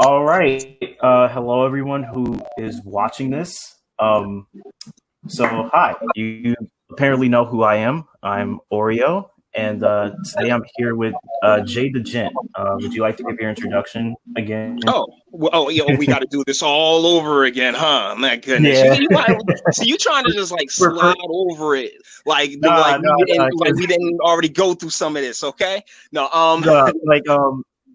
All right. Hello, everyone who is watching this. Hi. You apparently know who I am. I'm Oreo, and today I'm here with Jay the Gent. Would you like to give your introduction again? We got to do this all over again, huh? My goodness, Yeah. you trying to just like For, slide over it, nah, nah, nah, we didn't already go through some of this, okay? No,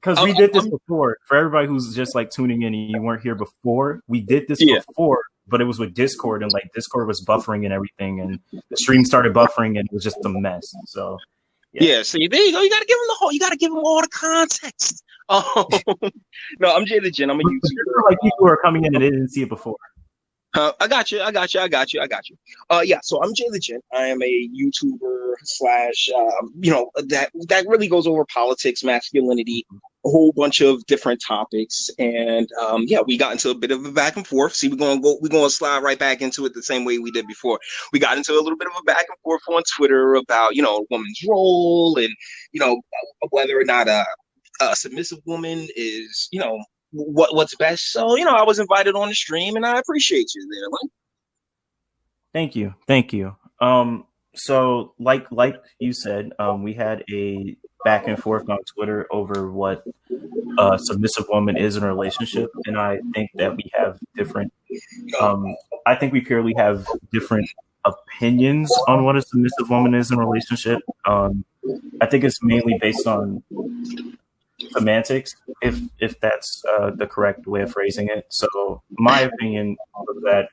because we I'm, did this I'm before. For everybody who's just like tuning in and you weren't here before, we did this yeah, before, but it was with Discord, and like Discord was buffering and everything, and the stream started buffering, and it was just a mess. So yeah. yeah. See, there you go. You got to give them the whole. You got to give them all the context. No, I'm Jay the Gen. I'm a YouTuber. Like people who are coming in and they didn't see it before. I got you. Yeah. So I'm Jay the Gent. I am a YouTuber slash. That really goes over politics, masculinity, a whole bunch of different topics, and yeah, we got into a bit of a back and forth. See, we're gonna slide right back into it the same way we did before. We got into a little bit of a back and forth on Twitter about a woman's role and whether or not a submissive woman is what's best. So I was invited on the stream, and I appreciate you there. Thank you. So like you said, we had a back and forth on Twitter over what a submissive woman is in a relationship, and I think that we have different. I think we purely have different opinions on what a submissive woman is in a relationship. I think it's mainly based on semantics, if that's the correct way of phrasing it. So my opinion was that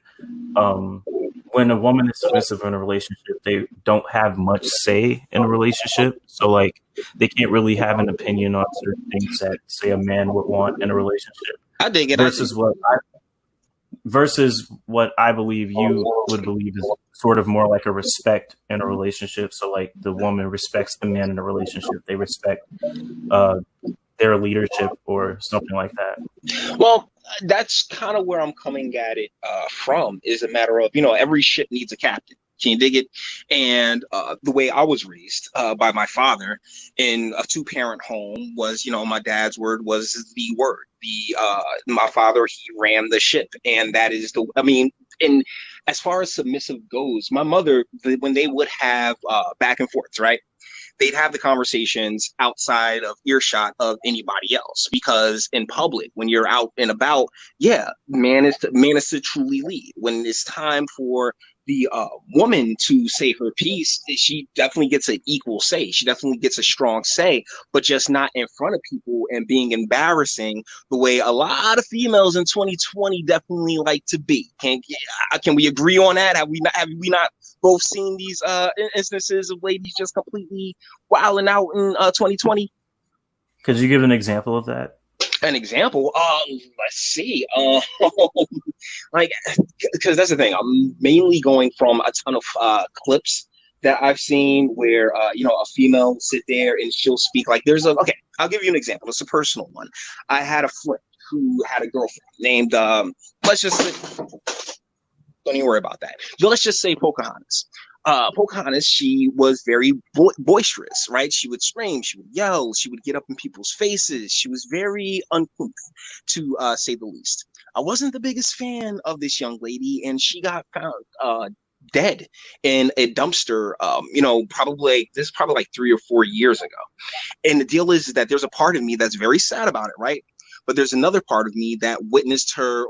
when a woman is submissive in a relationship, they don't have much say in a relationship. So like they can't really have an opinion on certain things that say a man would want in a relationship. I dig it. Versus what I believe you would believe is sort of more like a respect in a relationship. So like the woman respects the man in a relationship. They respect their leadership or something like that. Well, that's kind of where I'm coming at it from, is a matter of, every ship needs a captain. Can you dig it? And the way I was raised by my father in a two-parent home was, my dad's word was the word. My father, he ran the ship, and that is and as far as submissive goes, my mother, when they would have back and forths, right? They'd have the conversations outside of earshot of anybody else, because in public, when you're out and about, yeah, man is to truly lead. When it's time for the woman to say her piece, she definitely gets an equal say. She definitely gets a strong say, but just not in front of people and being embarrassing the way a lot of females in 2020 definitely like to be. Can we agree on that? Have we not both seen these instances of ladies just completely wilding out in 2020? Could you give an example of that? An example? Let's see. Because that's the thing. I'm mainly going from a ton of clips that I've seen where a female will sit there and she'll speak. Like okay, I'll give you an example. It's a personal one. I had a friend who had a girlfriend named let's just say, don't even worry about that. Let's just say Pocahontas. Pocahontas, she was very boisterous, right? She would scream, she would yell, she would get up in people's faces. She was very uncouth, to say the least. I wasn't the biggest fan of this young lady, and she got found dead in a dumpster. Probably like 3 or 4 years ago. And the deal is that there's a part of me that's very sad about it, right? But there's another part of me that witnessed her,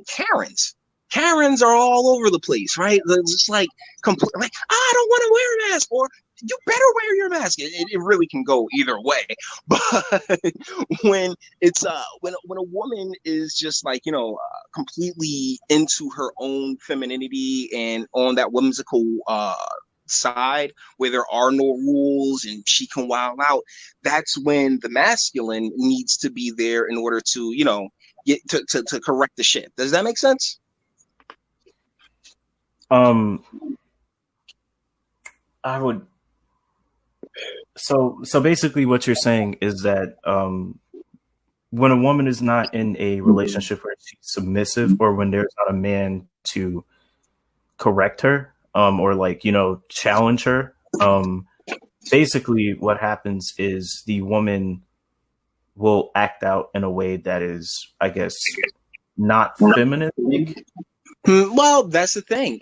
Karens. Karens are all over the place, right? They're just like, like, I don't want to wear a mask, or you better wear your mask. It really can go either way. But when it's when a woman is just like completely into her own femininity and on that whimsical side where there are no rules and she can wild out, that's when the masculine needs to be there in order to get to correct the shit. Does that make sense? I would. So basically, what you're saying is that when a woman is not in a relationship where she's submissive, or when there's not a man to correct her, or challenge her, basically what happens is the woman will act out in a way that is, I guess, not feminine. Well, that's the thing.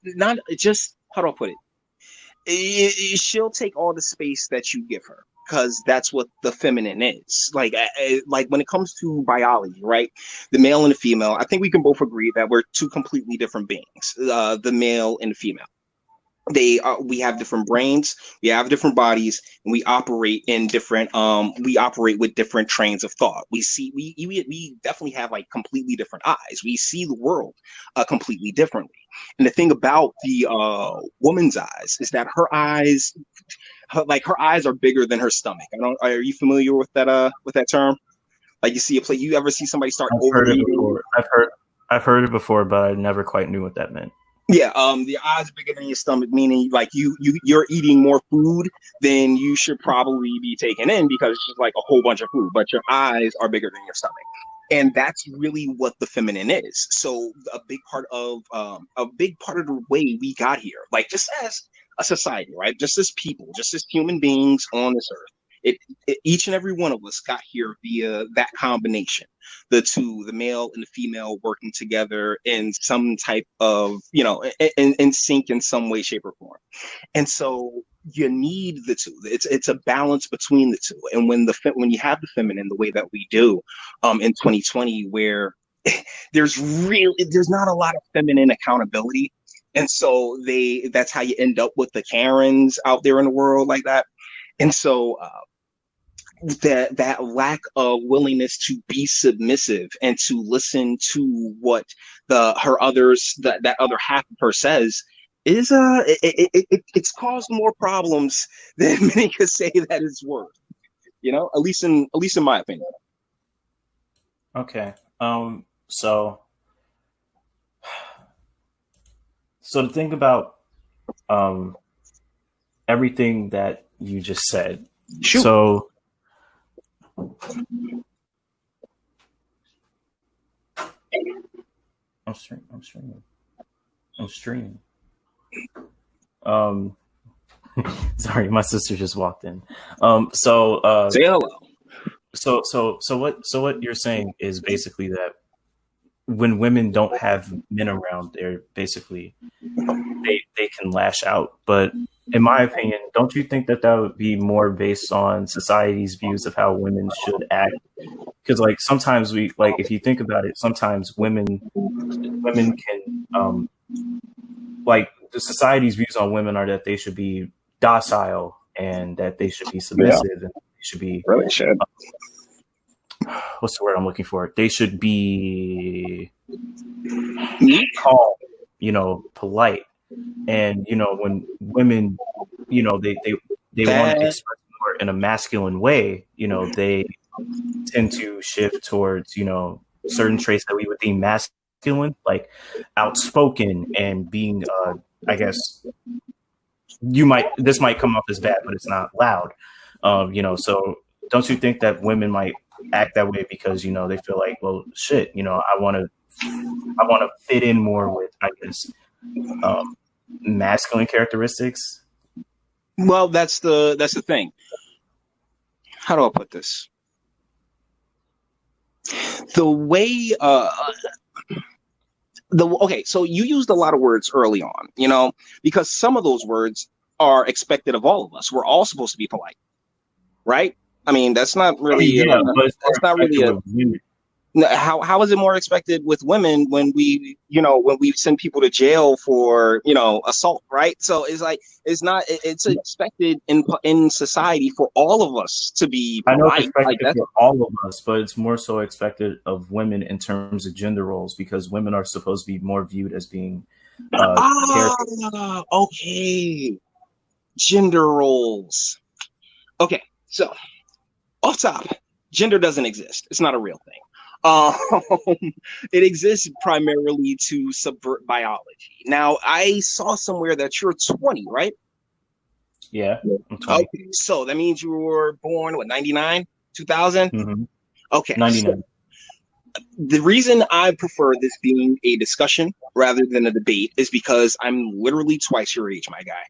Not just how do I put it? She'll take all the space that you give her because that's what the feminine is. Like when it comes to biology, right? The male and the female. I think we can both agree that we're two completely different beings. The male and the female. We have different brains, we have different bodies, and we operate in different we operate with different trains of thought. We definitely have like completely different eyes. We see the world completely differently. And the thing about the woman's eyes is that her eyes, her eyes are bigger than her stomach. Are you familiar with that term? Like you see a play, you ever see somebody start overeating? I've heard it before, but I never quite knew what that meant. Yeah, the eyes bigger than your stomach, meaning like you're eating more food than you should probably be taking in because it's just like a whole bunch of food, but your eyes are bigger than your stomach. And that's really what the feminine is. So a big part of the way we got here, like just as a society, right? Just as people, just as human beings on this earth. Each and every one of us got here via that combination, the two, the male and the female working together in some type of, in sync in some way, shape, or form. And so you need the two. It's a balance between the two. And when you have the feminine the way that we do in 2020, where there's not a lot of feminine accountability. And so that's how you end up with the Karens out there in the world like that. And so that lack of willingness to be submissive and to listen to what that other half of her says is it's caused more problems than many could say that it's worth. At least in my opinion. Okay. So to think about everything that you just said. Shoot. So I'm streaming. Sorry, my sister just walked in. Say hello. So what you're saying is basically that when women don't have men around, they're basically they can lash out. But in my opinion, don't you think that would be more based on society's views of how women should act? Because like sometimes if you think about it, sometimes women can like the society's views on women are that they should be docile and that they should be submissive and they should be really should. What's the word I'm looking for? They should be calm, polite. And, when women, they want to express more in a masculine way, they tend to shift towards, certain traits that we would deem masculine, like outspoken and being, I guess, this might come off as bad, but it's not loud. So don't you think that women might act that way because, they feel like, well, shit, I want to fit in more with, I guess, masculine characteristics? Well, that's the thing. How do I put this? The way so you used a lot of words early on, because some of those words are expected of all of us. We're all supposed to be polite, right? I mean, that's not really that's not really how is it more expected with women when we send people to jail for assault, right? So it's expected in society for all of us to be polite. I know it's expected for all of us, but it's more so expected of women in terms of gender roles because women are supposed to be more viewed as being okay, gender roles. Okay, so off top, gender doesn't exist. It's not a real thing. It exists primarily to subvert biology. Now, I saw somewhere that you're 20, right? Yeah. I'm 20. Okay, so that means you were born, 99, 2000? Mm-hmm. Okay. 99. So the reason I prefer this being a discussion rather than a debate is because I'm literally twice your age, my guy.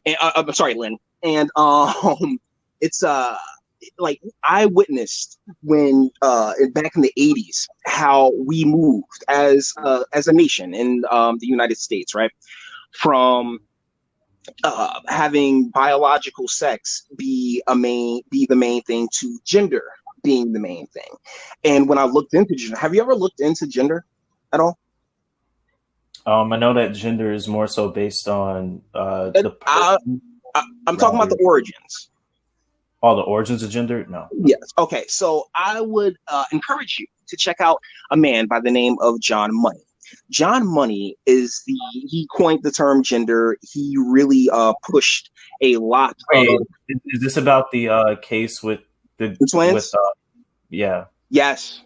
And I'm sorry, Lynn. And it's like I witnessed when back in the 80s how we moved as a nation in the United States, right? From having biological sex be the main thing to gender being the main thing. And when I looked into gender, have you ever looked into gender at all? I know that gender is more so based on And the person I'm talking about rather the origins. all the origins of gender. No. Yes. Okay. So I would encourage you to check out a man by the name of John Money. John Money he coined the term gender. He really pushed a lot Wait, of is this about the case with the the with twins. yeah? Yes.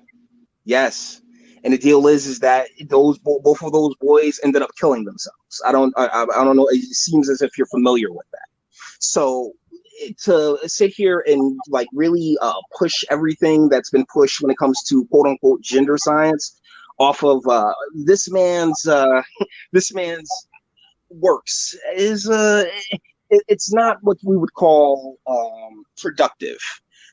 Yes. And the deal is that both of those boys ended up killing themselves. I don't know. It seems as if you're familiar with that. So to sit here and like really push everything that's been pushed when it comes to quote unquote gender science off of this man's works is it's not what we would call productive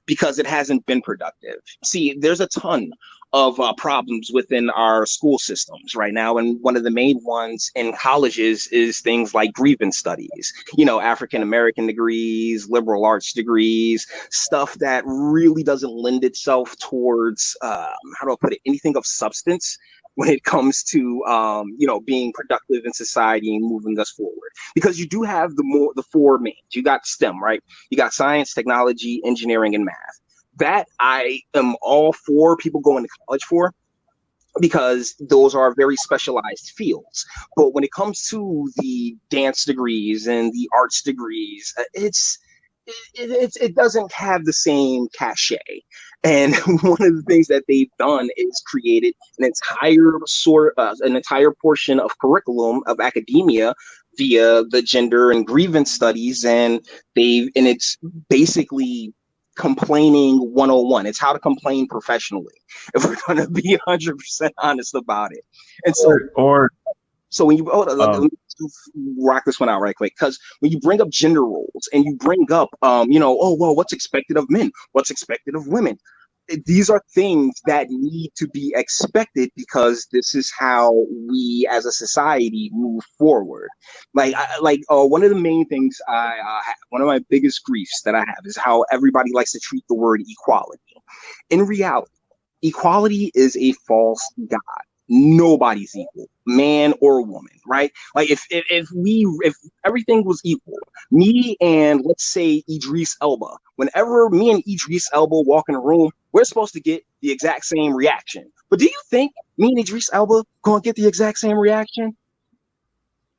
because it hasn't been productive. See, there's a ton of problems within our school systems right now, and one of the main ones in colleges is things like grievance studies. You know, African American degrees, liberal arts degrees, stuff that really doesn't lend itself towards how do I put it, anything of substance when it comes to being productive in society and moving us forward. Because you do have the four mains. You got STEM, right? You got science, technology, engineering, and math. That I am all for people going to college for because those are very specialized fields. But when it comes to the dance degrees and the arts degrees, it doesn't have the same cachet. And one of the things that they've done is created an entire portion of curriculum of academia via the gender and grievance studies, and it's basically complaining 101. It's how to complain professionally, if we're going to be 100% honest about it. And so when you let me rock this one out right quick, because when you bring up gender roles and you bring up oh well, what's expected of men, what's expected of women, these are things that need to be expected because this is how we as a society move forward. One of the main things I have, one of my biggest griefs that I have is how everybody likes to treat the word equality. In reality, equality is a false god. Nobody's equal, man or woman, right? Like if everything was equal, me and let's say Idris Elba, whenever me and Idris Elba walk in a room, we're supposed to get the exact same reaction. But do you think me and Idris Elba gonna get the exact same reaction?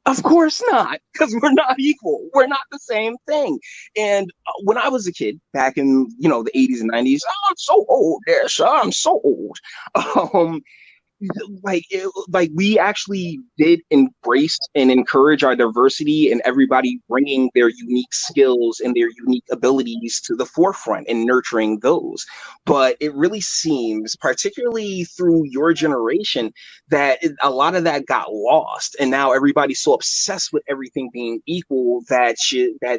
Of course not, because we're not equal. We're not the same thing. And when I was a kid, back in the 80s and 90s, I'm so old, there, sir. I'm so old. Um, we actually did embrace and encourage our diversity and everybody bringing their unique skills and their unique abilities to the forefront and nurturing those. But it really seems, particularly through your generation, that a lot of that got lost, and now everybody's so obsessed with everything being equal that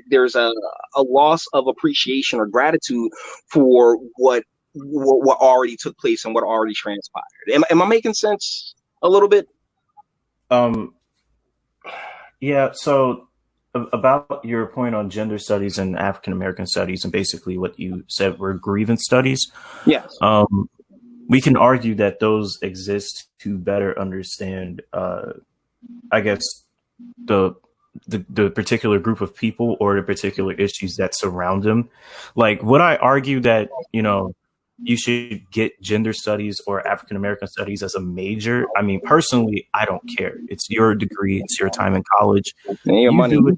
there's a loss of appreciation or gratitude for what already took place and what already transpired. Am I making sense a little bit? Yeah. So about your point on gender studies and African American studies, and basically what you said were grievance studies. Yes. We can argue that those exist to better understand, I guess, the particular group of people or the particular issues that surround them. Like, would I argue that you should get gender studies or African American studies as a major? I mean, personally, I don't care. It's your degree. It's your time in college. Your money. Do it.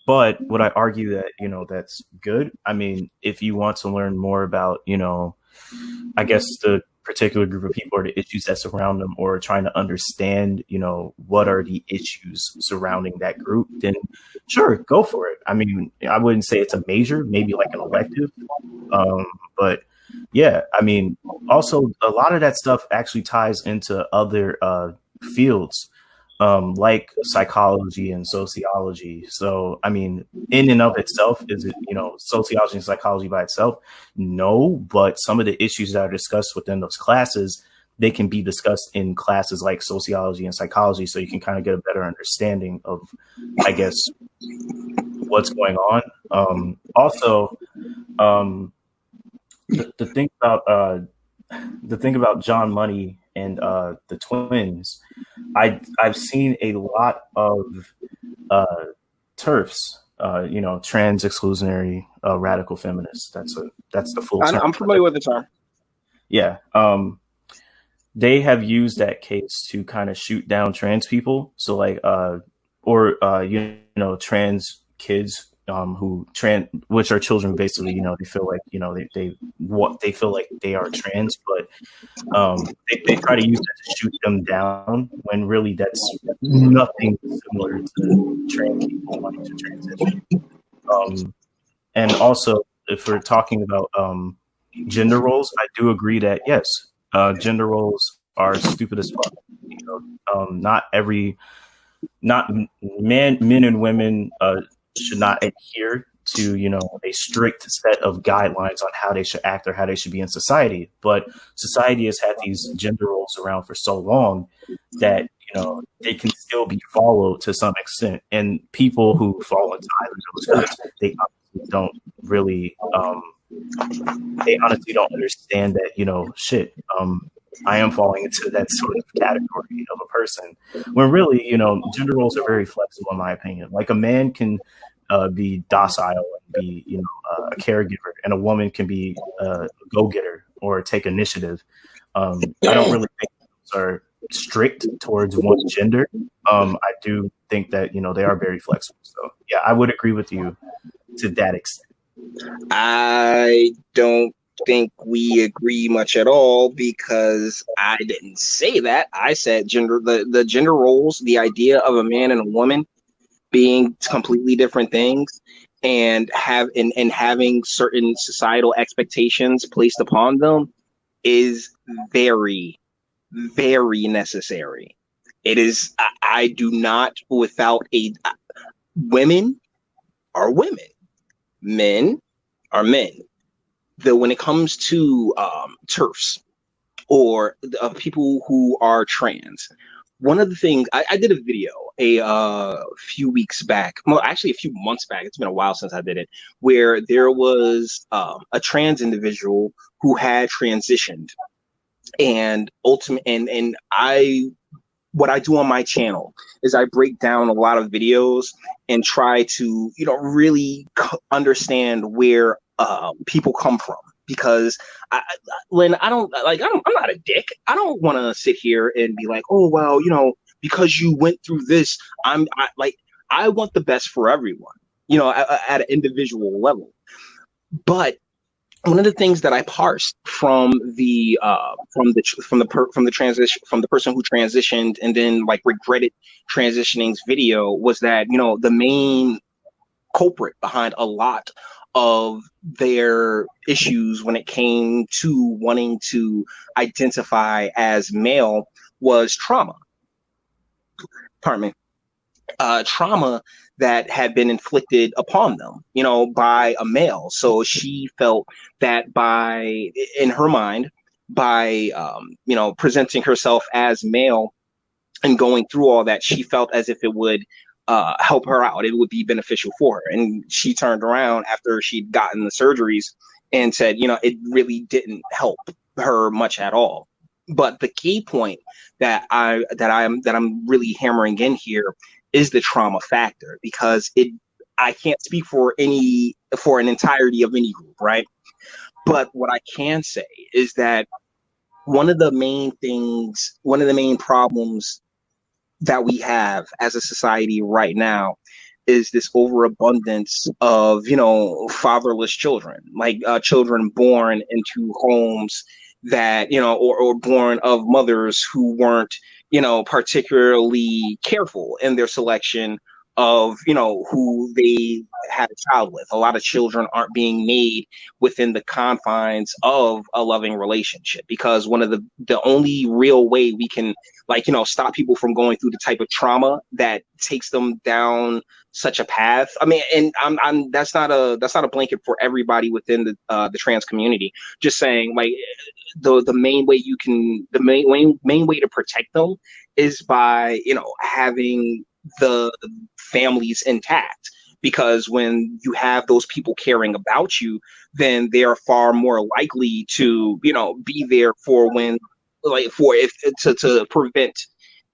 But would I argue that, that's good? I mean, if you want to learn more about, I guess the particular group of people or the issues that surround them, or trying to understand, what are the issues surrounding that group, then sure, go for it. I mean, I wouldn't say it's a major, maybe like an elective. But yeah, I mean, also a lot of that stuff actually ties into other fields. like psychology and sociology. So, I mean, in and of itself, is it, sociology and psychology by itself? No, but some of the issues that are discussed within those classes, they can be discussed in classes like sociology and psychology. So you can kind of get a better understanding of, I guess, what's going on. Also, the thing about John Money and the twins, I've seen a lot of TERFs, trans exclusionary radical feminists. That's the full term. I'm familiar with the term. Yeah. They have used that case to kind of shoot down trans people. So like, trans kids which are children, basically, they feel like, they feel like they are trans, but they try to use that to shoot them down when really that's nothing similar to trans people wanting to transition. And also, if we're talking about gender roles, I do agree that yes, gender roles are stupid as fuck. Not men and women should not adhere to a strict set of guidelines on how they should act or how they should be in society. But society has had these gender roles around for so long that they can still be followed to some extent. And people who fall into either of those groups, they honestly don't really understand that shit. I am falling into that sort of category of a person, when really, gender roles are very flexible, in my opinion. Like, a man can be docile and be, a caregiver, and a woman can be a go-getter or take initiative. I don't really think those are strict towards one gender. I do think that, they are very flexible. So yeah, I would agree with you to that extent. I don't think we agree much at all, because I didn't say that. I said the gender roles, the idea of a man and a woman being completely different things, and having certain societal expectations placed upon them is very, very necessary. It is. I do not, without women are women, men are men. When it comes to TERFs or people who are trans, one of the things I did a video a few weeks back, well, actually a few months back. It's been a while since I did it, where there was a trans individual who had transitioned, and what I do on my channel is I break down a lot of videos and try to, really understand where people come from. Because Lynn, I'm not a dick. I don't want to sit here and be like, oh, well, because you went through this, I want the best for everyone, at an individual level. But one of the things that I parsed from the person who transitioned and then regretted transitioning's video was that the main culprit behind a lot of their issues when it came to wanting to identify as male was trauma. Pardon me. Trauma that had been inflicted upon them, by a male. So she felt that in her mind, by presenting herself as male and going through all that, she felt as if it would help her out. It would be beneficial for her. And she turned around after she'd gotten the surgeries and said, it really didn't help her much at all. But the key point that I'm really hammering in here is the trauma factor, because I can't speak for an entirety of any group, right? But what I can say is that one of the main problems that we have as a society right now is this overabundance of, fatherless children, children born into homes that, or born of mothers who weren't, particularly careful in their selection of, you know, who they had a child with. A lot of children aren't being made within the confines of a loving relationship, because one of the only real way we can, like, you know, stop people from going through the type of trauma that takes them down such a path. I mean, and I'm that's not a blanket for everybody within the trans community. Just saying, like, the main way you can, the main way to protect them is by, you know, having the families intact, because when you have those people caring about you, then they are far more likely to, you know, be there for when, like, for if to prevent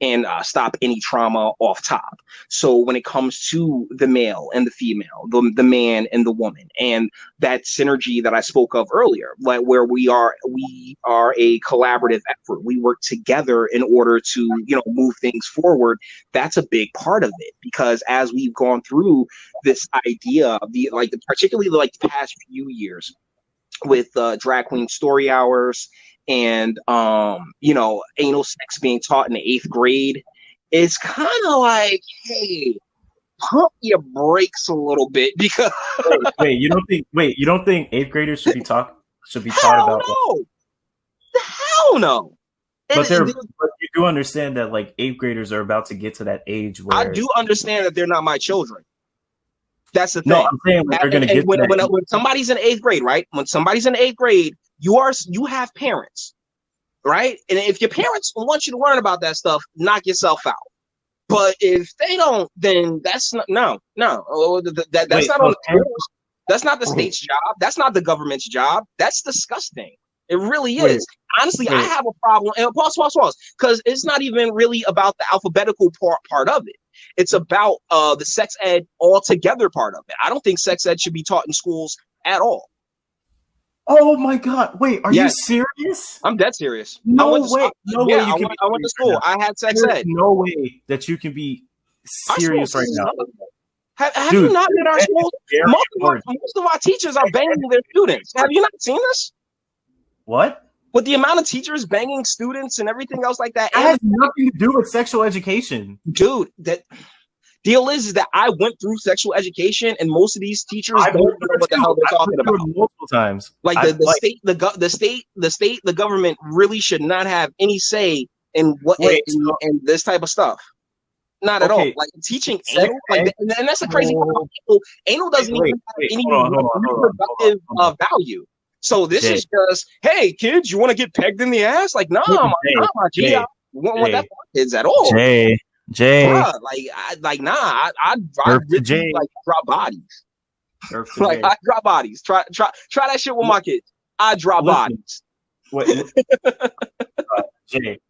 and stop any trauma off top. So when it comes to the male and the female, the man and the woman, and that synergy that I spoke of earlier, like where we are a collaborative effort. We work together in order to, you know, move things forward. That's a big part of it, because as we've gone through this idea of particularly like the past few years with drag queen story hours and you know, anal sex being taught in the 8th grade, it's kind of like, hey, pump your brakes a little bit, because you don't think 8th graders should be taught hell about? No, hell no. But you do understand that, like, 8th graders are about to get to that age where I do understand that they're not my children. That's the thing. No, I'm saying, like, they're going to get when somebody's in 8th grade, right? When somebody's in 8th grade, you have parents, right? And if your parents want you to learn about that stuff, knock yourself out. But if they don't, then that's not that's not on the schools. That's not the state's job. That's not the government's job. That's disgusting. It really is. Honestly, I have a problem. And pause, because it's not even really about the alphabetical part of it. It's about the sex ed altogether part of it. I don't think sex ed should be taught in schools at all. Oh my God! Wait, are you serious? I'm dead serious. No way! I went to school. I had sex ed. No way that you can be serious right now. Have you not been in our schools? Most of our teachers are banging their students. Have you not seen this? What? With the amount of teachers banging students and everything else like that. It has nothing to do with sexual education. Dude, that deal is that I went through sexual education, and most of these teachers don't know what the hell they're talking about. Multiple times. Like the government really should not have any say in what in this type of stuff. Not at all. Like teaching anal, and that's the crazy part. Anal doesn't even have any reproductive value. So this is just, hey kids, you want to get pegged in the ass? Like, nah, my G, I won't want that for kids at all. Jay, bruh, I'd really like drop bodies. Like I drop bodies. Try that shit with my kids. I drop bodies. Jay,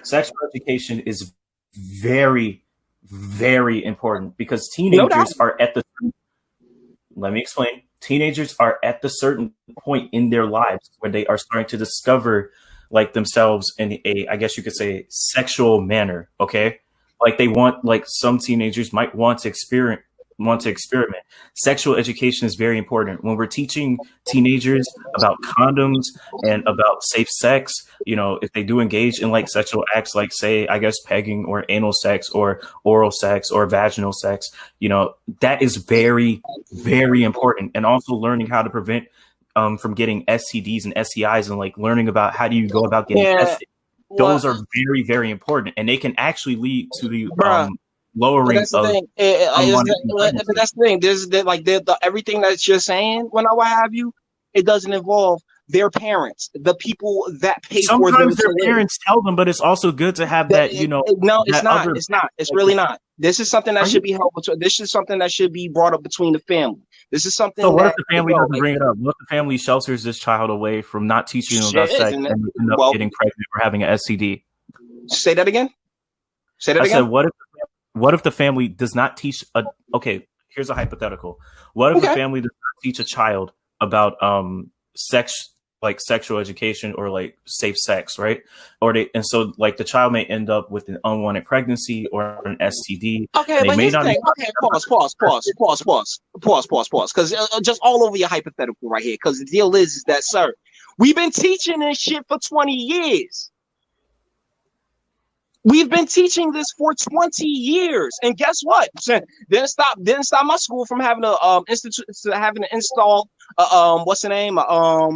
sexual education is very, very important, because teenagers are at the. Let me explain. Teenagers are at the certain point in their lives where they are starting to discover, like, themselves in a, I guess you could say, sexual manner. Okay, like they want, like, some teenagers might want to experiment. Sexual education is very important. When we're teaching teenagers about condoms and about safe sex, you know, if they do engage in, like, sexual acts, like, say, I guess, pegging or anal sex or oral sex or vaginal sex, you know, that is very, very important. And also learning how to prevent from getting STDs and STIs, and, like, learning about how do you go about getting tested. Those are very, very important, and they can actually lead to the lowering of. But that's the thing. There's everything that you're saying, when I what have you, it doesn't involve their parents, the people that pay for them. Sometimes their parents tell them, but it's also good to have that, you know. No, it's not. It's not. It's really not. This is something that should be held. This is something that should be brought up between the family. This is something. So what if the family doesn't bring it up? What if the family shelters this child away from not teaching them about sex and end up getting pregnant or having an STD? Say that again. I said, what if the family does not teach okay, here's a hypothetical. What if the family does not teach a child about sexual education or, like, safe sex, right? So the child may end up with an unwanted pregnancy or an STD. Okay, but here's the thing. Okay, pause. Because just all over your hypothetical right here. Because the deal is that, sir, we've been teaching this shit for 20 years. We've been teaching this for 20 years, and guess what? Didn't stop my school from having to install what's the name a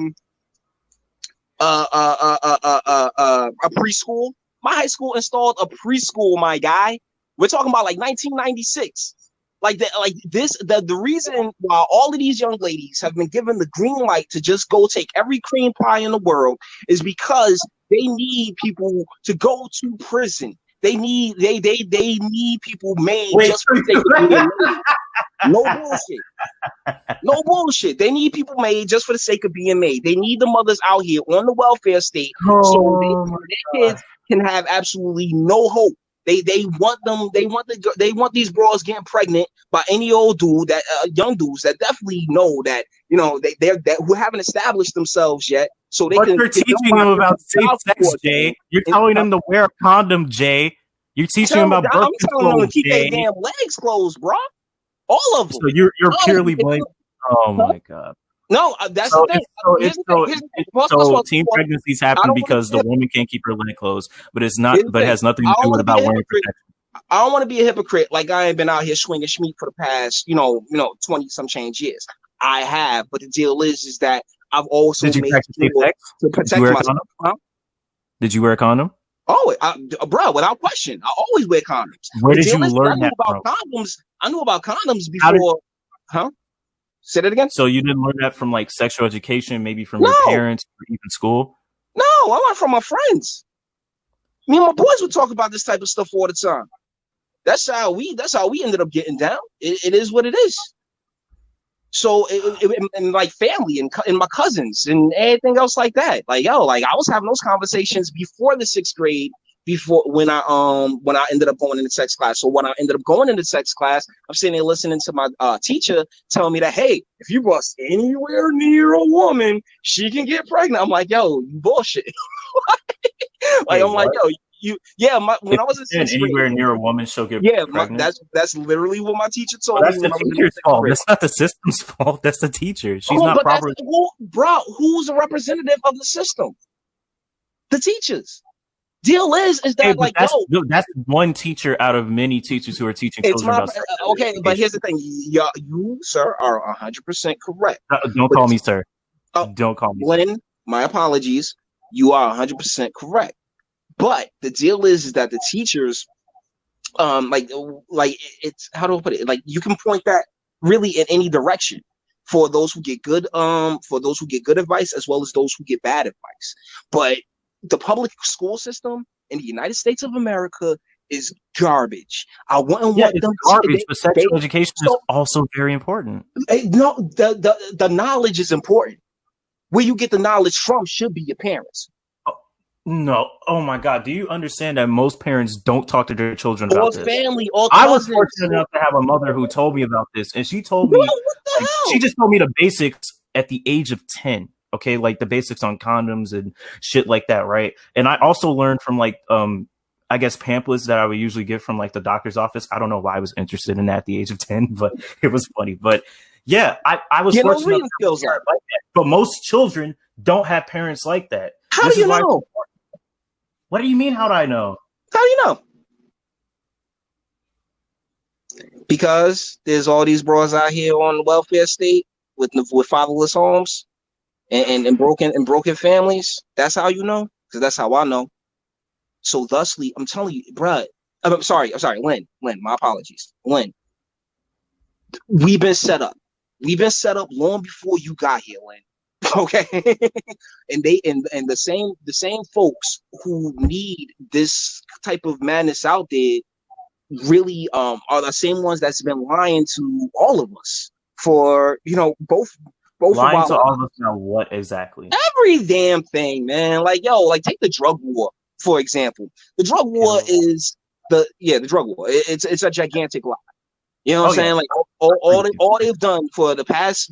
preschool. My high school installed a preschool. My guy, we're talking about like 1996. Like that, like this. The reason why all of these young ladies have been given the green light to just go take every cream pie in the world is because they need people to go to prison. They need people made just for the sake of being made. No bullshit. No bullshit. They need people made just for the sake of being made. They need the mothers out here on the welfare state so their kids can have absolutely no hope. They want these bros getting pregnant by any old dude that young dudes that definitely know that they're who haven't established themselves yet. So they You're teaching them about safe sex, Jay. You're telling them to wear a condom, Jay. You're teaching them about birth control, I'm telling them to keep their damn legs closed, bro. All of them. So you're purely blaming. Oh my god. No, that's the thing. So teen pregnancies happen because the woman can't keep her leg closed, but it's not. But it has nothing to do with about wearing protection. I don't want to be a hypocrite. Like I ain't been out here swinging schmeat for the past 20 some change years. I have, but the deal is that I've also made sure to protect myself. Huh? Did you wear a condom? Oh, bro, without question, I always wear condoms. Where did you learn that from? I knew about condoms before. Huh? Say that again. So you didn't learn that from like sexual education, maybe from your parents or even school? No, I learned from my friends. Me and my boys would talk about this type of stuff all the time. That's how we ended up getting down. It is what it is. So and like family and my cousins and everything else like that. Like I was having those conversations before the 6th grade. Before when I ended up going into sex class. So when I ended up going into sex class, I'm sitting there listening to my teacher telling me that, hey, if you bust anywhere near a woman, she can get pregnant. I'm like, yo, you bullshit. Like, I'm like, yo, when I was in 6th grade, anywhere near a woman, she'll get pregnant. That's literally what my teacher told me. That's the teacher's fault. That's not the system's fault. That's the teacher. She's not properly. Who's a representative of the system? The teachers. Deal is that that's one teacher out of many teachers who are teaching children about sex. Okay, but here's the thing: you, sir, are 100% correct. Don't call me sir. Don't call me. Glenn, my apologies. You are 100% correct. But the deal is that the teachers, like it's how do I put it? Like you can point that really in any direction for those who get good advice as well as those who get bad advice. But the public school system in the United States of America is garbage. I wouldn't want them garbage, but sexual education is also very important. No, the knowledge is important. Where you get the knowledge from should be your parents. No, oh my God! Do you understand that most parents don't talk to their children about this? Family, or I was fortunate enough to have a mother who told me about this, and she told me she just told me the basics at the age of 10. Okay, like the basics on condoms and shit like that, right? And I also learned from like I guess pamphlets that I would usually get from like the doctor's office. I don't know why I was interested in that at the age of 10, but it was funny. But yeah, I was fortunate enough to have like that. But most children don't have parents like that. How do you know? What do you mean? How do I know? How do you know? Because there's all these bros out here on the welfare state with fatherless homes. And broken families. That's how you know, because that's how I know. So thusly, I'm telling you, bruh. I'm sorry, Lynn. My apologies, Lynn. We've been set up. We've been set up long before you got here, Lynn. Okay, and the same folks who need this type of madness out there really are the same ones that's been lying to all of us for both. Lying to all of us now, what exactly? Every damn thing, man. Like, take the drug war, for example. The drug war is the drug war. It's a gigantic lie. You know what I'm saying? Like all they've done for the past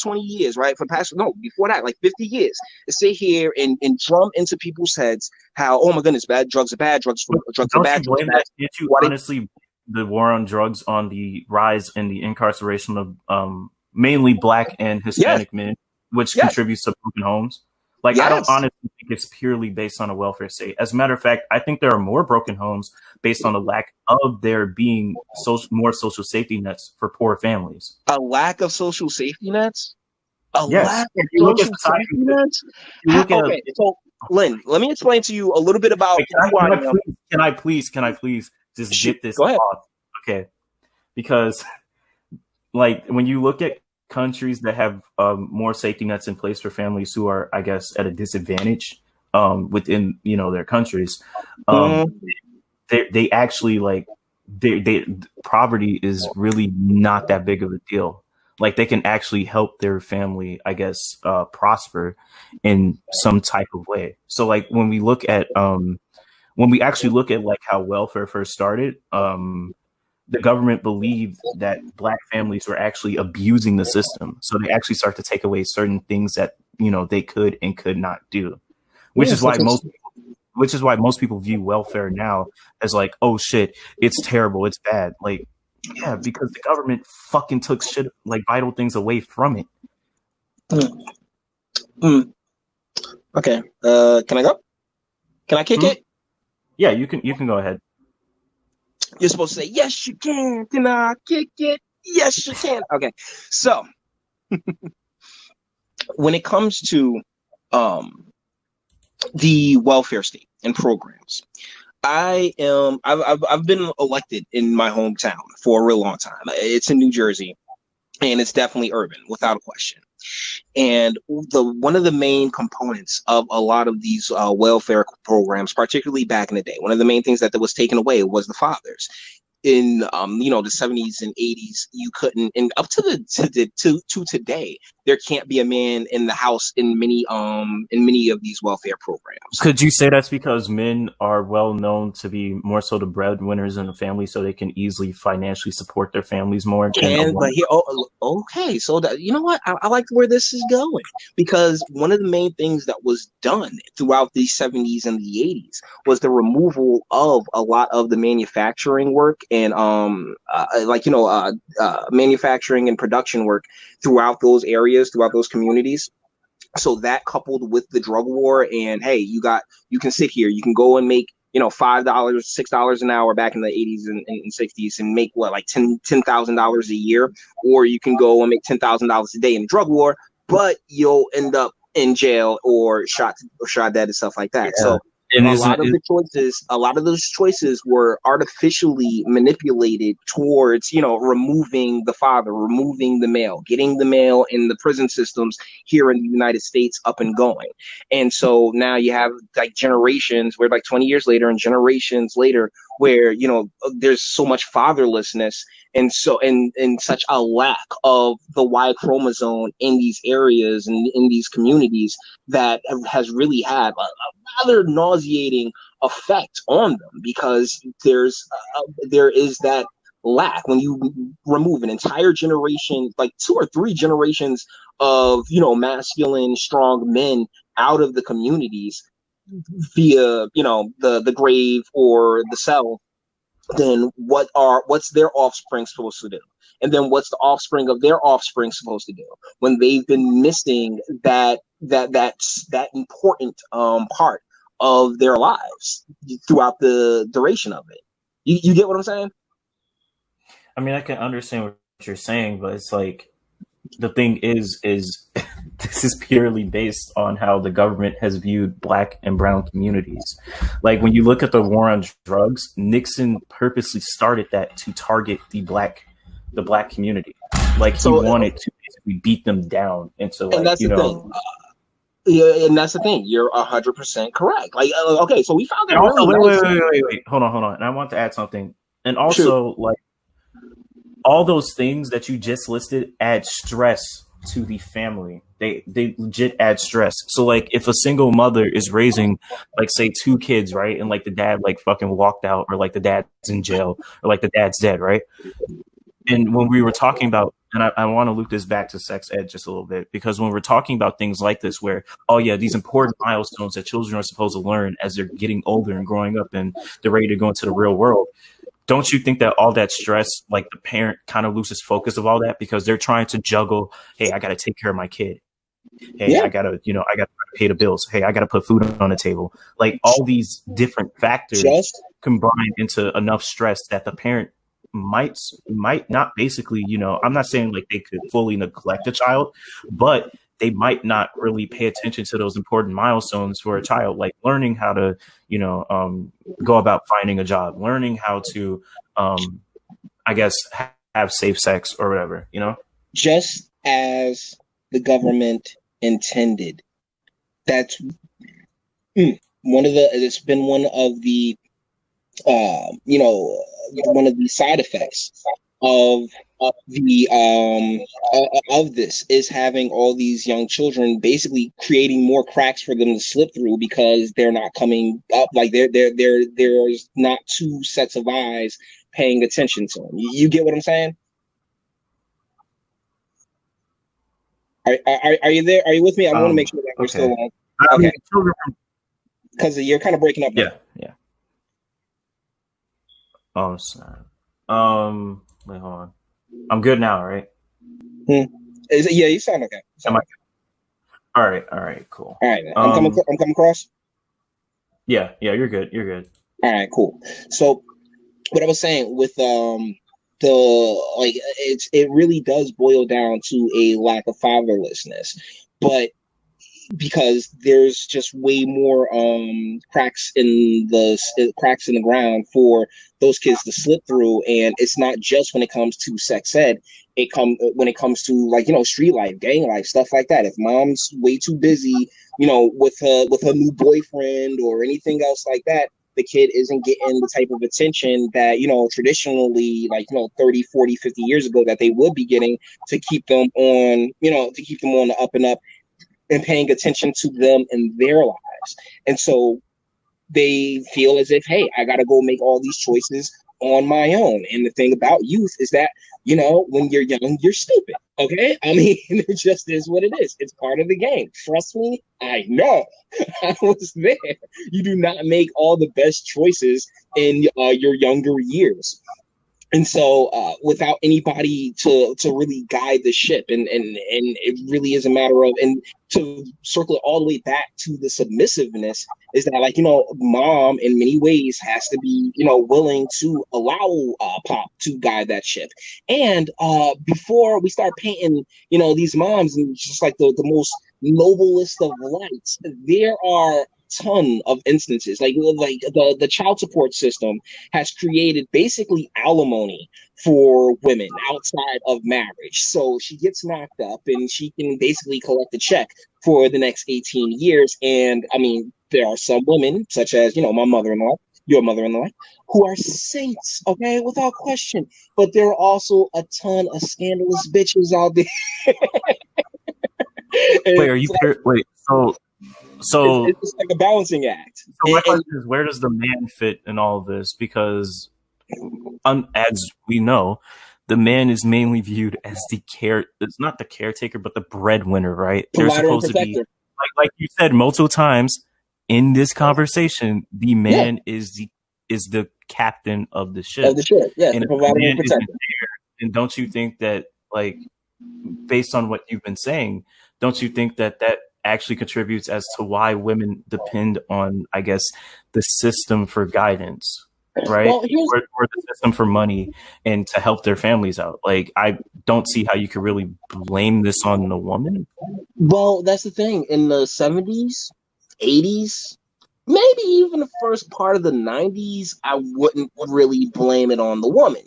20 years, right? Before that, like 50 years, is sit here and drum into people's heads how, oh my goodness, bad drugs are bad, drugs are bad. Can't you honestly the war on drugs on the rise in the incarceration of mainly Black and Hispanic men, which contributes to broken homes? Like, I don't Yes. honestly think it's purely based on a welfare state. As a matter of fact, I think there are more broken homes based on the lack of there being more social safety nets for poor families. A lack of social safety nets? A Yes, lack of if you look at social society, safety if nets? you look at, Okay, so Lynn, let me explain to you a little bit about wait, who I am. can I please just Shoot, get this go ahead. off? Okay, because like when you look at countries that have more safety nets in place for families who are, I guess, at a disadvantage within their countries, um, Mm, they actually like they poverty is really not that big of a deal. Like they can actually help their family, I guess, prosper in some type of way. So like when we actually look at like how welfare first started, the government believed that black families were actually abusing the system. So they actually start to take away certain things that, they could and could not do, which yeah, is why most people view welfare now as like, oh shit, it's terrible, it's bad. Like, yeah, because the government fucking took shit like vital things away from it. mm, mm. Okay. Can I go? Can I kick Hmm? it? Yeah, you can go ahead. You're supposed to say, yes, you can. Can I kick it? Yes, you can. Okay. So when it comes to um, the welfare state and programs, I've been elected in my hometown for a real long time. It's in New Jersey, and it's definitely urban, without a question. And one of the main components of a lot of these welfare programs, particularly back in the day, one of the main things that was taken away was the fathers. In the 70s and 80s, you couldn't, and up to today, there can't be a man in the house in many of these welfare programs. Could you say that's because men are well known to be more so the breadwinners in the family, so they can easily financially support their families more than a And but woman? here, okay, so that you know what, I like where this is going, because one of the main things that was done throughout the 70s and the 80s was the removal of a lot of the manufacturing work and manufacturing and production work throughout those areas, throughout those communities. So that coupled with the drug war, and hey, you can sit here, you can go and make $5, $6 an hour back in the 80s and 60s, and make what, like $10,000 a year, or you can go and make $10,000 a day in the drug war, but you'll end up in jail or shot dead and stuff like that. Yeah, So and isn't it? a lot of those choices were artificially manipulated towards, removing the father, removing the male, getting the male in the prison systems here in the United States up and going. And so now you have like generations where, like 20 years later and generations later, where, there's so much fatherlessness, and such a lack of the Y chromosome in these areas and in these communities, that has really had a rather nauseating effect on them, because there is that lack when you remove an entire generation, like 2 or 3 generations of masculine strong men out of the communities via the grave or the cell. Then what's their offspring supposed to do? And then what's the offspring of their offspring supposed to do when they've been missing that important part of their lives throughout the duration of it? You get what I'm saying? I mean, I can understand what you're saying, but it's like the thing is this is purely based on how the government has viewed black and brown communities. Like when you look at the war on drugs, Nixon purposely started that to target the black community. Like he So, wanted to basically beat them down into and like, that's the thing. Yeah, and that's the thing. You're 100% correct. Like, okay, so we found and that also really nice. wait, hold on. And I want to add something. And Shoot. also like all those things that you just listed add stress to the family. They legit add stress. So like if a single mother is raising like say 2 kids, right? And like the dad like fucking walked out, or like the dad's in jail, or like the dad's dead, right? And when we were talking about, and I want to loop this back to sex ed just a little bit, because when we're talking about things like this, where, oh yeah, these important milestones that children are supposed to learn as they're getting older and growing up and they're ready to go into the real world, don't you think that all that stress, like the parent kind of loses focus of all that because they're trying to juggle, hey, I got to take care of my kid. Hey, Yeah, I gotta pay the bills. Hey, I gotta put food on the table. Like all these different factors just combine into enough stress that the parent might might not basically, I'm not saying like they could fully neglect a child, but they might not really pay attention to those important milestones for a child, like learning how to, go about finding a job, learning how to, I guess, have safe sex or whatever. just as the government intended. That's one of the. It's been you know, one of the side effects of the of this is having all these young children basically creating more cracks for them to slip through because they're not coming up. Like there's not two sets of eyes paying attention to them. You get what I'm saying? Are you there? Are you with me? I want to make sure that we're still Okay. on. I Okay, mean, children. because you're kind of breaking up now. Yeah, yeah. Oh, snap. Wait, hold on. I'm good now, right? Hmm. Yeah, you sound okay. You Am sound I? okay. All right, cool. All right, I'm coming. I'm coming across. Yeah, yeah, you're good. You're good. All right, cool. So what I was saying with the like it really does boil down to a lack of fatherlessness, but because there's just way more cracks in the ground for those kids to slip through, and it's not just when it comes to sex ed. When it comes to like street life, gang life, stuff like that. If mom's way too busy, with her new boyfriend or anything else like that, the kid isn't getting the type of attention that traditionally, like 30, 40, 50 years ago, that they would be getting to keep them on the up and up and paying attention to them and their lives. And so they feel as if, hey, I got to go make all these choices on my own. And the thing about youth is that, when you're young, you're stupid. Okay. I mean, it just is what it is. It's part of the game. Trust me. I know. I was there. You do not make all the best choices in your younger years. And so without anybody to really guide the ship, and it really is a matter of, and to circle it all the way back to the submissiveness, is that like mom in many ways has to be willing to allow pop to guide that ship. And before we start painting these moms and just like the most noblest of lights, there are ton of instances like the child support system has created basically alimony for women outside of marriage. So she gets knocked up and she can basically collect a check for the next 18 years. And I mean, there are some women, such as, my mother in law, your mother in law, who are saints, okay, without question. But there are also a ton of scandalous bitches out there. Wait, are you wait? So, It's like a balancing act. so my question is, where does the man fit in all of this? Because, as we know, the man is mainly viewed as it's not the caretaker, but the breadwinner, right? They're Provider and supposed to be, protector. like you said multiple times in this conversation, the Yeah, man is the captain of the of ship, the ship. Yes, and the if the provider and man isn't protector. there, and don't you think that, like, based on what you've been saying, don't you think that actually contributes as to why women depend on, I guess, the system for guidance, right? Well, here's Or the system for money and to help their families out. Like, I don't see how you could really blame this on the woman. Well, that's the thing. In the 70s, 80s, maybe even the first part of the 90s, I wouldn't really blame it on the woman.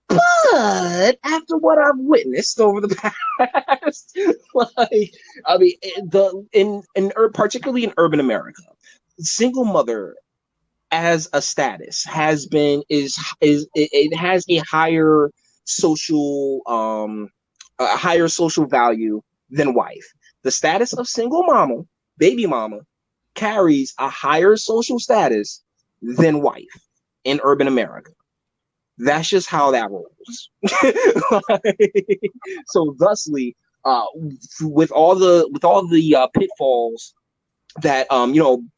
But after what I've witnessed over the past, like, I mean, particularly in urban America, single mother as a status has been is it has a higher social value than wife. The status of single mama, baby mama, carries a higher social status than wife in urban America. That's just how that rolls. So, thusly, with all the pitfalls that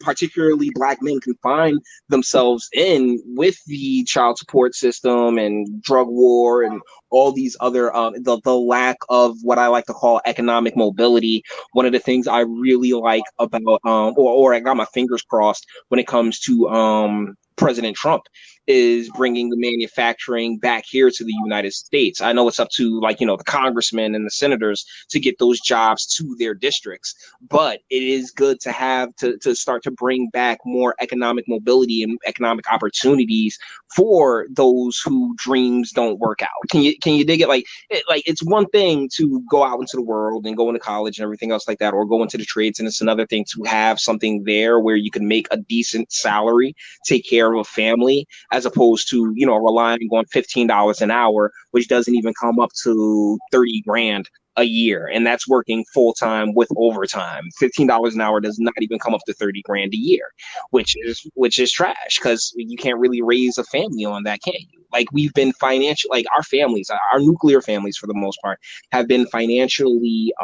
particularly black men can find themselves in with the child support system and drug war and all these other the lack of what I like to call economic mobility. One of the things I really like about or I got my fingers crossed when it comes to President Trump is bringing the manufacturing back here to the United States. I know it's up to the congressmen and the senators to get those jobs to their districts, but it is good to have to start to bring back more economic mobility and economic opportunities for those who dreams don't work out. Can you dig it? It's one thing to go out into the world and go into college and everything else like that, or go into the trades, and it's another thing to have something there where you can make a decent salary, take care of a family, as opposed to relying on $15 an hour, which doesn't even come up to 30 grand a year, and that's working full time with overtime. $15 an hour does not even come up to 30 grand a year, which is trash, because you can't really raise a family on that, can you? We've been financial, our families, our nuclear families for the most part, have been financially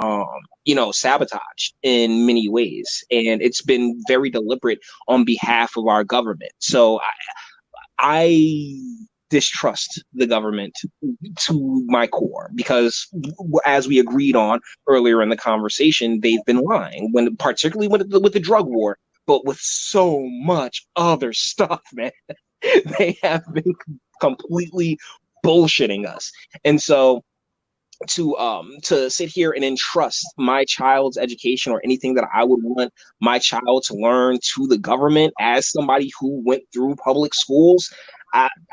sabotaged in many ways, and it's been very deliberate on behalf of our government. So I distrust the government to my core, because as we agreed on earlier in the conversation, they've been lying, particularly with the drug war, but with so much other stuff, man. They have been completely bullshitting us. And so to sit here and entrust my child's education or anything that I would want my child to learn to the government, as somebody who went through public schools,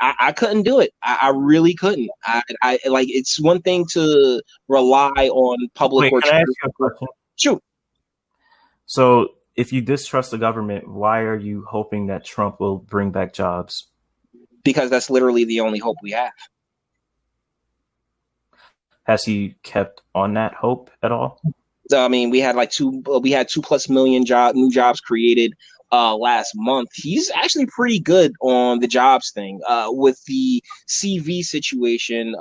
I couldn't do it. I really couldn't. I it's one thing to rely on public Wait, or can I ask you a question? shoot, So, if you distrust the government, why are you hoping that Trump will bring back jobs? because that's literally the only hope we have. Has he kept on that hope at all? So, I mean, we had 2+ million new jobs created last month. He's actually pretty good on the jobs thing. With the CV situation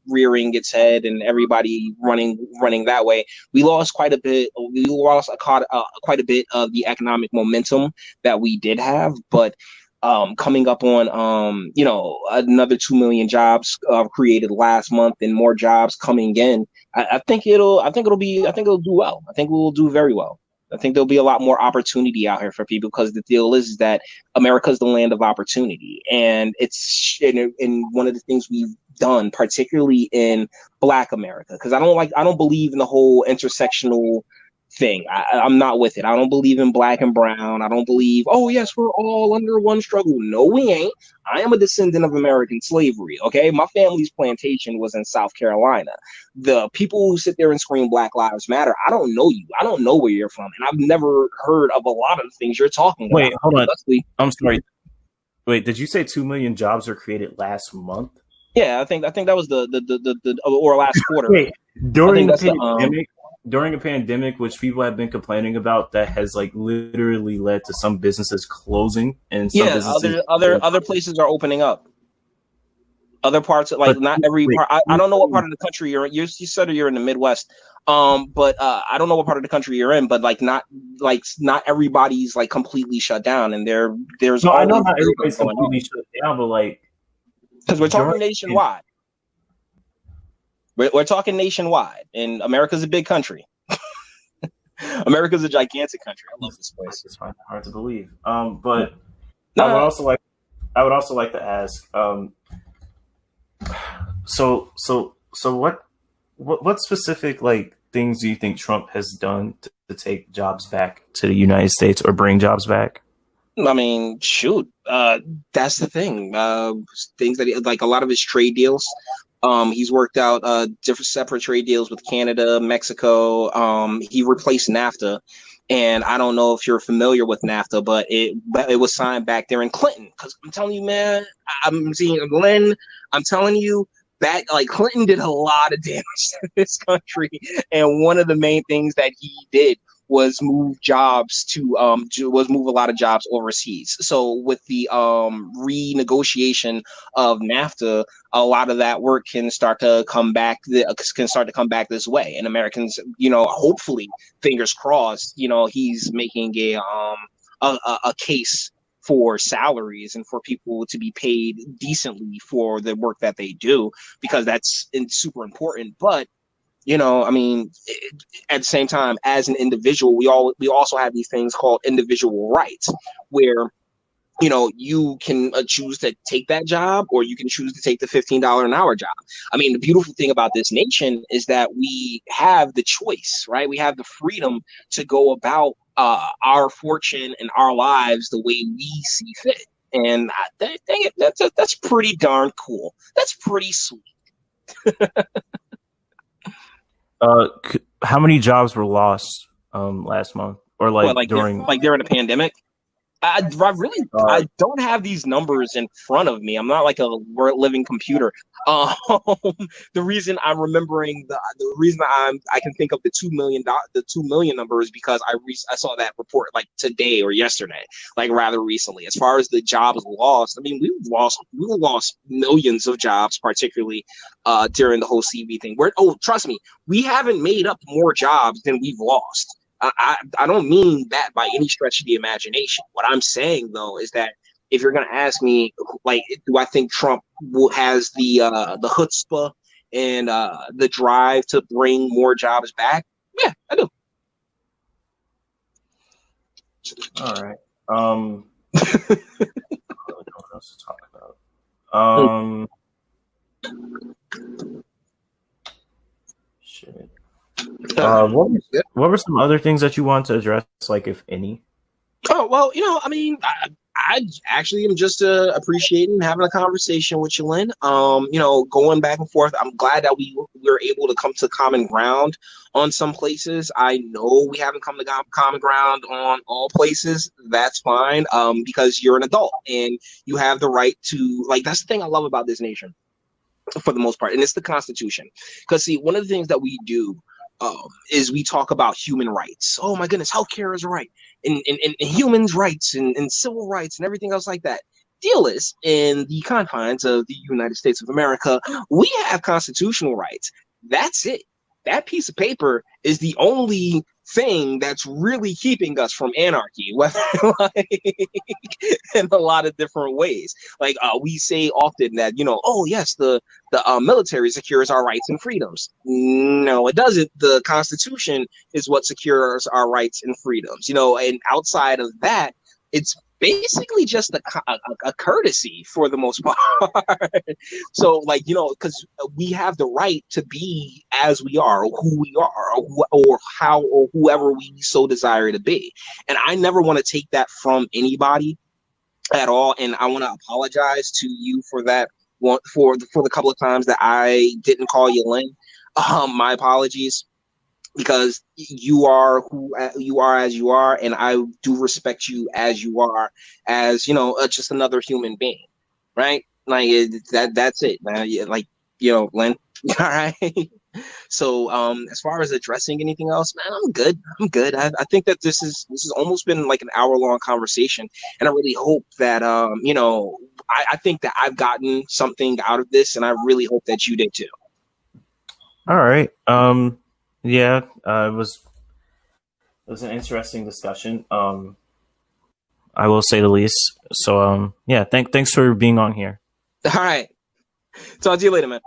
rearing its head and everybody running that way, we lost quite a bit. We lost quite a bit of the economic momentum that we did have, but. Coming up on another 2 million jobs created last month, and more jobs coming in. I think it'll do well. I think we will do very well. I think there'll be a lot more opportunity out here for people, because the deal is that America is the land of opportunity, and it's in one of the things we've done, particularly in Black America, because I don't believe in the whole intersectional thing. I'm not with it. I don't believe in black and brown. I don't believe, oh yes, we're all under one struggle. No, we ain't. I am a descendant of American slavery. Okay, my family's plantation was in South Carolina. The people who sit there and scream Black Lives Matter, I don't know you. I don't know where you're from, and I've never heard of a lot of the things you're talking about. Wait, hold on. I'm sorry. Wait, did you say 2 million jobs were created last month? Yeah, I think that was the or last quarter. Wait, during the pandemic. During a pandemic, which people have been complaining about, that has literally led to some businesses closing, and some businesses other places are opening up. Other parts, not every part. I don't know what part of the country you're in. You said you're in the Midwest, but I don't know what part of the country you're in. But not everybody's completely shut down, and there's. No, I know not everybody's completely shut down, but because we're talking nationwide. We're talking nationwide, and America's a big country. America's a gigantic country. I love this place. It's hard to believe. But I would also like to ask. So what specific things do you think Trump has done to take jobs back to the United States, or bring jobs back? I mean, shoot, that's the thing. Things that a lot of his trade deals. He's worked out different separate trade deals with Canada, Mexico. He replaced NAFTA, and I don't know if you're familiar with NAFTA, but it was signed back there in Clinton. Because I'm telling you, man, I'm seeing Glenn. I'm telling you, back Clinton did a lot of damage to this country, and one of the main things that he did was move jobs was move a lot of jobs overseas. So with the renegotiation of NAFTA, a lot of that work can start to come back this way, and Americans, hopefully, fingers crossed, he's making a case for salaries and for people to be paid decently for the work that they do, because that's super important. But I mean, at the same time, as an individual, we also have these things called individual rights, where you can choose to take that job, or you can choose to take the $15 an hour job. I mean, the beautiful thing about this nation is that we have the choice, right? We have the freedom to go about our fortune and our lives the way we see fit. And that's pretty darn cool. That's pretty sweet. How many jobs were lost last month, or What, like during? like during the pandemic? I don't have these numbers in front of me. I'm not like a living computer. Um, the reason I'm remembering the reason I can think of the 2 million number is because I saw that report like today or yesterday, like rather recently. As far as the jobs lost, I mean, we lost millions of jobs, particularly during the whole CV thing. Trust me, we haven't made up more jobs than we've lost. I don't mean that by any stretch of the imagination. What I'm saying, though, is that if you're going to ask me, like, do I think Trump has the chutzpah and the drive to bring more jobs back? Yeah, I do. All right. I don't know what else to talk about. Shit. What were some other things that you want to address, like if any? Oh, well, I mean, I actually am just appreciating having a conversation with you, Lynn. Going back and forth. I'm glad that we were able to come to common ground on some places. I know we haven't come to common ground on all places. That's fine, because you're an adult and you have the right to, like, that's the thing I love about this nation for the most part, and it's the Constitution. Because, see, one of the things that we do is we talk about human rights. Oh my goodness, healthcare is a right, and humans' rights and civil rights and everything else like that. Deal is, in the confines of the United States of America, we have constitutional rights. That's it. That piece of paper is the only thing that's really keeping us from anarchy, whether like in a lot of different ways. Like we say often that oh yes, the military secures our rights and freedoms. No, it doesn't. The Constitution is what secures our rights and freedoms. And outside of that, it's basically just a courtesy for the most part. So, like, because we have the right to be as we are, or who we are, or how, or whoever we so desire to be. And I never want to take that from anybody at all. And I want to apologize to you for that one, for the couple of times that I didn't call you Lynn. My apologies, because you are who you are as you are, and I do respect you as you are, as just another human being, right? Like that's it, man. Like Lynn. All right. So as far as addressing anything else, man, I'm good. I think that this has almost been like an hour-long conversation, and I really hope that I think that I've gotten something out of this, and I really hope that you did too. All right. Yeah, it was an interesting discussion. I will say the least. So yeah, thanks for being on here. All right. Talk to you later, man.